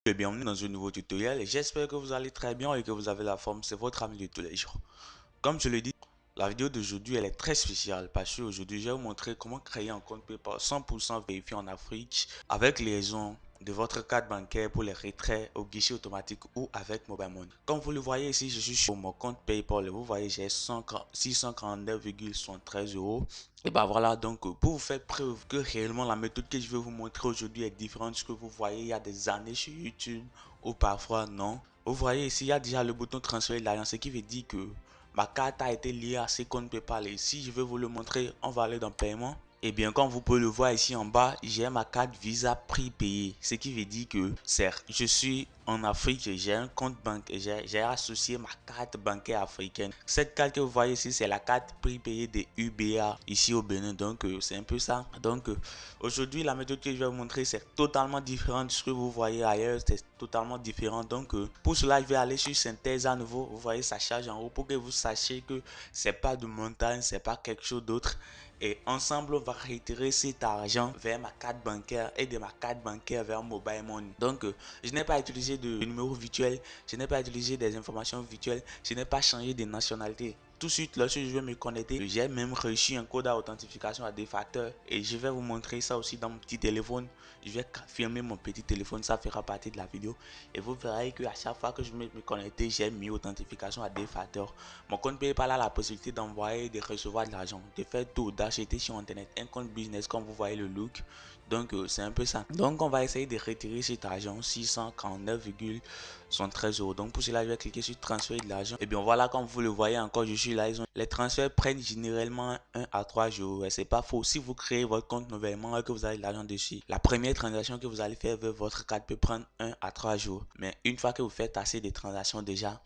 Et bienvenue dans un nouveau tutoriel. J'espère que vous allez très bien et que vous avez la forme. C'est votre ami de tous les jours. Comme je l'ai dit, la vidéo d'aujourd'hui elle est très spéciale parce qu'aujourd'hui je vais vous montrer comment créer un compte PayPal 100% vérifié en Afrique avec les raisons de votre carte bancaire pour les retraits au guichet automatique ou avec Mobile Money. Comme vous le voyez ici, je suis sur mon compte PayPal et vous voyez j'ai 649,73 euros. Et bah voilà, donc pour vous faire preuve que réellement la méthode que je vais vous montrer aujourd'hui est différente de ce que vous voyez il y a des années sur YouTube ou parfois non. Vous voyez ici, il y a déjà le bouton transférer de l'argent, ce qui veut dire que ma carte a été liée à ce compte PayPal. Et si je vais vous le montrer, on va aller dans paiement. Et bien, comme vous pouvez le voir ici en bas, j'ai ma carte Visa prix payé. Ce qui veut dire que certes, je suis en Afrique, j'ai un compte bancaire, j'ai associé ma carte bancaire africaine. Cette carte que vous voyez ici, c'est la carte prix payé de UBA ici au Bénin. Donc, c'est un peu ça. Donc, aujourd'hui, la méthode que je vais vous montrer, c'est totalement différent de ce que vous voyez ailleurs. C'est totalement différent. Donc, pour cela, je vais aller sur synthèse à nouveau. Vous voyez, ça charge en haut pour que vous sachiez que c'est pas de montagne, c'est pas quelque chose d'autre. Et ensemble, on va retirer cet argent vers ma carte bancaire et de ma carte bancaire vers Mobile Money. Donc, je n'ai pas utilisé de numéro virtuel, je n'ai pas utilisé des informations virtuelles, je n'ai pas changé de nationalité. Tout de suite, lorsque je vais me connecter, j'ai même reçu un code d'authentification à deux facteurs et je vais vous montrer ça aussi dans mon petit téléphone. Je vais filmer mon petit téléphone, ça fera partie de la vidéo et vous verrez que à chaque fois que je vais me connecter, j'ai mis authentification à deux facteurs. Mon compte PayPal a la possibilité d'envoyer, de recevoir de l'argent, de faire tout, d'acheter sur internet un compte business comme vous voyez le look. Donc c'est un peu ça. Donc on va essayer de retirer cet argent 649,73 euros. Donc pour cela je vais cliquer sur transférer de l'argent. Et bien voilà, comme vous le voyez encore, je suis là. Les transferts prennent généralement 1 à 3 jours. Et c'est pas faux. Si vous créez votre compte nouvellement et que vous avez de l'argent dessus, la première transaction que vous allez faire vers votre carte peut prendre 1 à 3 jours. Mais une fois que vous faites assez de transactions déjà,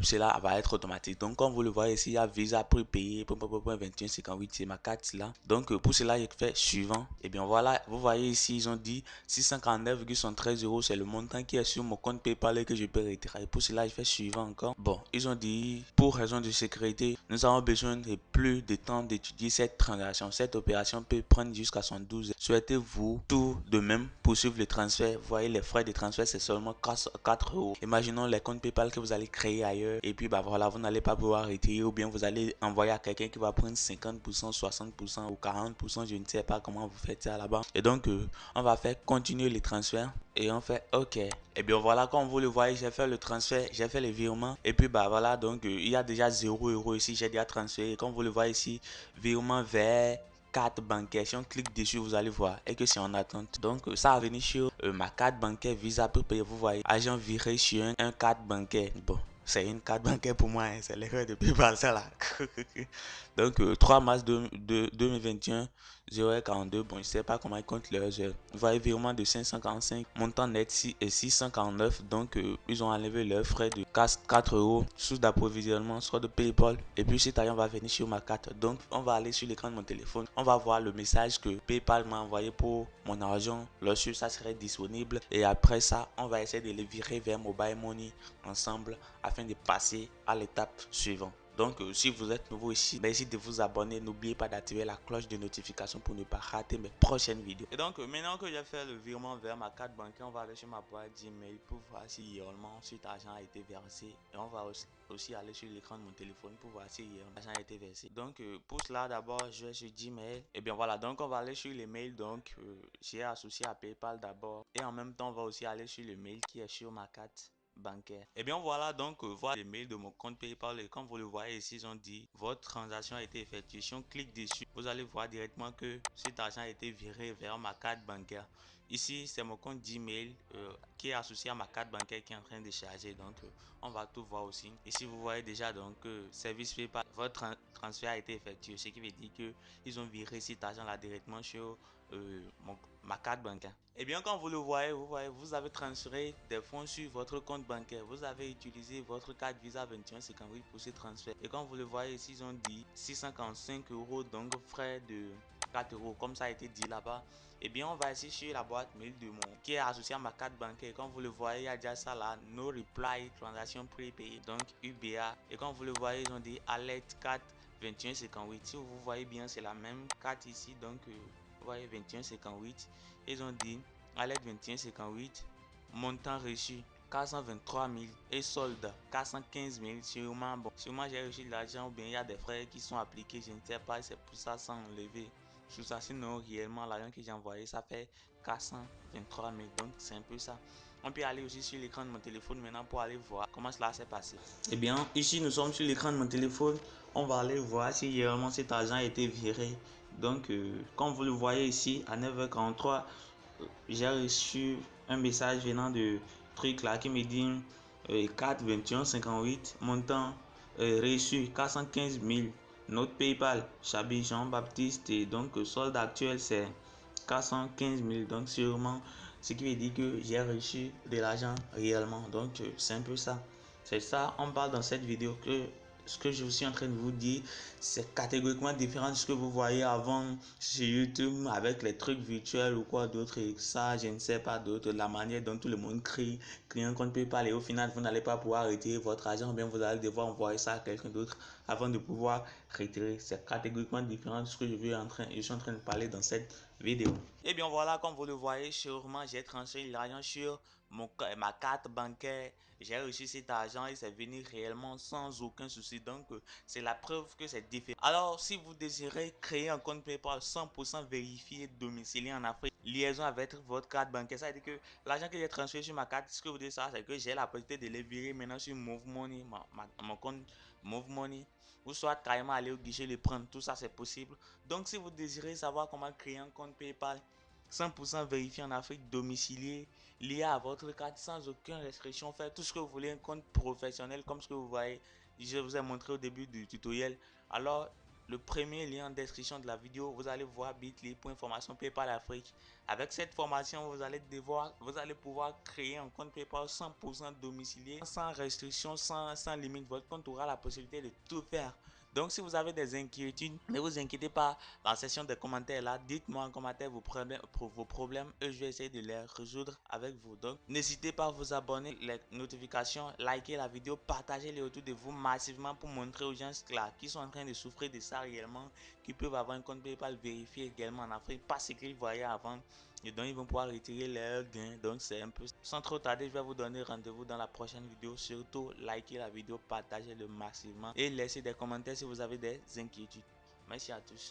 cela va être automatique. Donc comme vous le voyez ici, il y a Visa prépayé 2158, c'est ma carte là. Donc pour cela je fais suivant. Et bien voilà, vous voyez ici ils ont dit 649,13 euros, c'est le montant qui est sur mon compte PayPal et que je peux retirer. Pour cela je fais suivant encore. Bon, ils ont dit pour raison de sécurité, nous avons besoin de plus de temps d'étudier cette transaction. Cette opération peut prendre jusqu'à 112 heures. Souhaitez-vous tout de même poursuivre le transfert? Vous voyez, les frais de transfert c'est seulement 4 euros. Imaginons les comptes PayPal que vous allez créer ailleurs et puis bah voilà, vous n'allez pas pouvoir retirer ou bien vous allez envoyer à quelqu'un qui va prendre 50%, 60% ou 40%, je ne sais pas comment vous faites ça là-bas. Et donc on va faire continuer les transferts et on fait OK. Et bien voilà, comme vous le voyez, j'ai fait le transfert, j'ai fait le virement et puis bah voilà, donc il y a déjà 0 € ici, j'ai déjà transféré. Comme vous le voyez ici, virement vers carte bancaire. Si on clique dessus, vous allez voir et que c'est en attente. Donc ça va venir sur ma carte bancaire Visa pour payer. Vous voyez, argent viré sur un carte bancaire. Bon, c'est une carte bancaire pour moi, hein, c'est l'erreur de PayPal ça là. Donc 3 mars 2021 0h42. Bon, je sais pas comment ils comptent leurs heures. Vous voyez, virement de 545, montant net et 649. Donc ils ont enlevé leurs frais de 4 euros sous d'approvisionnement soit de PayPal. Et puis cet argent va venir sur ma carte. Donc on va aller sur l'écran de mon téléphone. On va voir le message que PayPal m'a envoyé pour mon argent lorsque ça serait disponible. Et après ça, on va essayer de le virer vers Mobile Money ensemble afin de passer à l'étape suivante. Donc, si vous êtes nouveau ici, merci de vous abonner. N'oubliez pas d'activer la cloche de notification pour ne pas rater mes prochaines vidéos. Et donc, maintenant que j'ai fait le virement vers ma carte bancaire, on va aller sur ma boîte Gmail pour voir si réellement cet argent a été versé. Et on va aussi aller sur l'écran de mon téléphone pour voir si l'argent a été versé. Donc, pour cela, d'abord, je vais sur Gmail. Et bien voilà, donc on va aller sur les mails. Donc, j'ai associé à PayPal d'abord. Et en même temps, on va aussi aller sur le mail qui est sur ma carte bancaire. Et bien voilà, donc voilà les mails de mon compte PayPal et comme vous le voyez ici, ils ont dit votre transaction a été effectuée. Si on clique dessus, vous allez voir directement que cet argent a été viré vers ma carte bancaire. Ici, c'est mon compte Gmail qui est associé à ma carte bancaire qui est en train de charger. Donc, on va tout voir aussi. Ici, vous voyez déjà donc service PayPal, votre transfert a été effectué. Ce qui veut dire que ils ont viré cet argent là directement sur ma carte bancaire. Et bien, quand vous le voyez, vous avez transféré des fonds sur votre compte bancaire. Vous avez utilisé votre carte Visa 2158 pour ce transfert. Et quand vous le voyez ici, ils ont dit 645 euros, donc frais de 4 euros, comme ça a été dit là-bas. Et bien, on va ici sur la boîte mail de mon qui est associée à ma carte bancaire. Comme vous le voyez, il y a déjà ça là, no reply, transaction prépayée, donc UBA. Et comme vous le voyez, ils ont dit alerte carte 2158. Si vous voyez bien, c'est la même carte ici, donc vous voyez 2158. Ils ont dit alerte 2158 Montant reçu 423 000 et solde 415 000. Sûrement j'ai reçu de l'argent ou bien il y a des frais qui sont appliqués, je ne sais pas, c'est pour ça sans enlever. Sous ça, sinon réellement l'argent que j'ai envoyé ça fait 423 000. Donc c'est un peu ça. On peut aller aussi sur l'écran de mon téléphone maintenant pour aller voir comment cela s'est passé. Eh bien, ici nous sommes sur l'écran de mon téléphone. On va aller voir si réellement cet argent a été viré. Donc, comme vous le voyez ici, à 9h43, j'ai reçu un message venant de truc là qui me dit 4 21 58 montant reçu 415 000 notre PayPal Chabi Jean-Baptiste et donc solde actuel c'est 415 000 donc sûrement ce qui veut dire que j'ai reçu de l'argent réellement donc c'est un peu ça, c'est ça on parle dans cette vidéo que ce que je suis en train de vous dire, c'est catégoriquement différent de ce que vous voyez avant sur YouTube avec les trucs virtuels ou quoi d'autre. Et ça, je ne sais pas d'autre. La manière dont tout le monde crie un compte PayPal et au final, vous n'allez pas pouvoir retirer votre argent ou bien vous allez devoir envoyer ça à quelqu'un d'autre avant de pouvoir retirer. C'est catégoriquement différent de ce que je suis en train de parler dans cette vidéo. Et bien voilà, comme vous le voyez, sûrement j'ai transféré l'argent sur ma carte bancaire. J'ai reçu cet argent et c'est venu réellement sans aucun souci. Donc, c'est la preuve que c'est différent. Alors, si vous désirez créer un compte PayPal 100% vérifié, domicilié en Afrique, liaison avec votre carte bancaire, ça veut dire que l'argent que j'ai transféré sur ma carte, ce que vous devez savoir, c'est que j'ai la possibilité de les virer maintenant sur Move Money, mon compte Move Money, ou soit carrément aller au guichet le prendre. Tout ça, c'est possible. Donc, si vous désirez savoir comment créer un compte PayPal 100% vérifié en Afrique, domicilié, lié à votre carte sans aucune restriction, faire tout ce que vous voulez, un compte professionnel comme ce que vous voyez, je vous ai montré au début du tutoriel. Alors, le premier lien en description de la vidéo, vous allez voir bit.ly.formation PayPal Afrique. Avec cette formation, vous allez pouvoir créer un compte PayPal 100% domicilié, sans restriction, sans limite. Votre compte aura la possibilité de tout faire. Donc, si vous avez des inquiétudes, ne vous inquiétez pas. Dans la section des commentaires là, dites-moi en commentaire vos problèmes et je vais essayer de les résoudre avec vous. Donc, n'hésitez pas à vous abonner, les notifications, liker la vidéo, partager les autour de vous massivement pour montrer aux gens là qui sont en train de souffrir de ça réellement, qui peuvent avoir un compte PayPal vérifié également en Afrique, pas ce qu'ils voyaient avant. Et donc, ils vont pouvoir retirer leurs gains. Donc, c'est un peu... Sans trop tarder, je vais vous donner rendez-vous dans la prochaine vidéo. Surtout, likez la vidéo, partagez-le massivement et laissez des commentaires si vous avez des inquiétudes. Merci à tous.